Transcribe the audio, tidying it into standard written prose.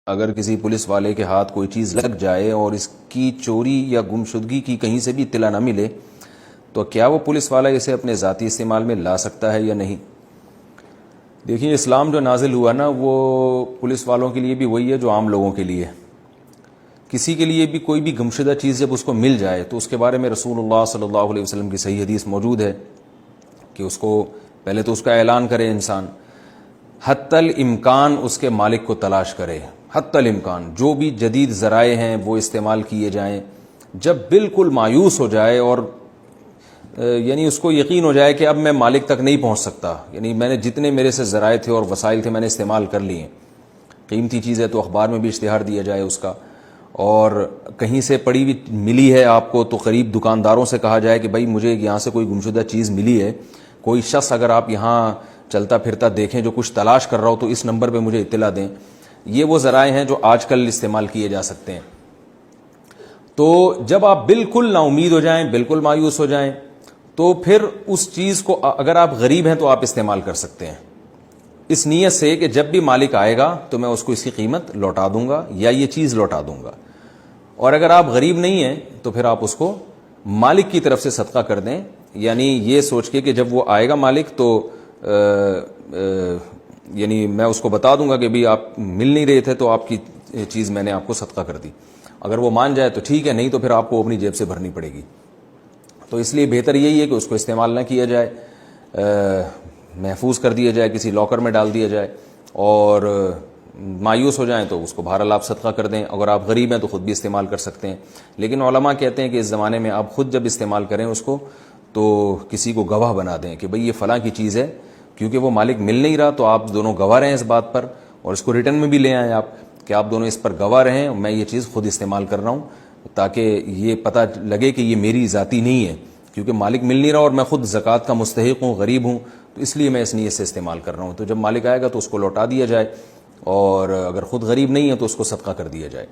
اگر کسی پولیس والے کے ہاتھ کوئی چیز لگ جائے اور اس کی چوری یا گمشدگی کی کہیں سے بھی اطلاع نہ ملے تو کیا وہ پولیس والا اسے اپنے ذاتی استعمال میں لا سکتا ہے یا نہیں؟ دیکھیے، اسلام جو نازل ہوا نا وہ پولیس والوں کے لیے بھی وہی ہے جو عام لوگوں کے لیے. کسی کے لیے بھی کوئی بھی گمشدہ چیز جب اس کو مل جائے تو اس کے بارے میں رسول اللہ صلی اللہ علیہ وسلم کی صحیح حدیث موجود ہے کہ اس کو پہلے تو اس کا اعلان کرے انسان، حتی الامکان اس کے مالک کو تلاش کرے. حتی الامکان جو بھی جدید ذرائع ہیں وہ استعمال کیے جائیں. جب بالکل مایوس ہو جائے اور یعنی اس کو یقین ہو جائے کہ اب میں مالک تک نہیں پہنچ سکتا، یعنی میں نے جتنے میرے سے ذرائع تھے اور وسائل تھے میں نے استعمال کر لیے، قیمتی چیز ہے تو اخبار میں بھی اشتہار دیا جائے اس کا، اور کہیں سے پڑی ہوئی ملی ہے آپ کو تو قریب دکانداروں سے کہا جائے کہ بھائی مجھے یہاں سے کوئی گمشدہ چیز ملی ہے، کوئی شخص اگر آپ یہاں چلتا پھرتا دیکھیں جو کچھ تلاش کر رہا ہو تو اس نمبر پہ مجھے اطلاع دیں. یہ وہ ذرائع ہیں جو آج کل استعمال کیے جا سکتے ہیں. تو جب آپ بالکل نا امید ہو جائیں، بالکل مایوس ہو جائیں، تو پھر اس چیز کو اگر آپ غریب ہیں تو آپ استعمال کر سکتے ہیں، اس نیت سے کہ جب بھی مالک آئے گا تو میں اس کو اس کی قیمت لوٹا دوں گا یا یہ چیز لوٹا دوں گا. اور اگر آپ غریب نہیں ہیں تو پھر آپ اس کو مالک کی طرف سے صدقہ کر دیں، یعنی یہ سوچ کے کہ جب وہ آئے گا مالک تو یعنی میں اس کو بتا دوں گا کہ بھی آپ مل نہیں رہے تھے تو آپ کی چیز میں نے آپ کو صدقہ کر دی. اگر وہ مان جائے تو ٹھیک ہے، نہیں تو پھر آپ کو اپنی جیب سے بھرنی پڑے گی. تو اس لیے بہتر یہی ہے کہ اس کو استعمال نہ کیا جائے، محفوظ کر دیا جائے، کسی لاکر میں ڈال دیا جائے، اور مایوس ہو جائیں تو اس کو بہرحال آپ صدقہ کر دیں. اگر آپ غریب ہیں تو خود بھی استعمال کر سکتے ہیں. لیکن علماء کہتے ہیں کہ اس زمانے میں آپ خود جب استعمال کریں اس کو تو کسی کو گواہ بنا دیں کہ بھئی یہ فلاں کی چیز ہے، کیونکہ وہ مالک مل نہیں رہا تو آپ دونوں گواہ رہیں اس بات پر، اور اس کو ریٹرن میں بھی لے آئیں آپ کہ آپ دونوں اس پر گواہ رہیں میں یہ چیز خود استعمال کر رہا ہوں، تاکہ یہ پتہ لگے کہ یہ میری ذاتی نہیں ہے، کیونکہ مالک مل نہیں رہا اور میں خود زکوٰۃ کا مستحق ہوں، غریب ہوں، تو اس لیے میں اس نیت سے استعمال کر رہا ہوں. تو جب مالک آئے گا تو اس کو لوٹا دیا جائے، اور اگر خود غریب نہیں ہے تو اس کو صدقہ کر دیا جائے.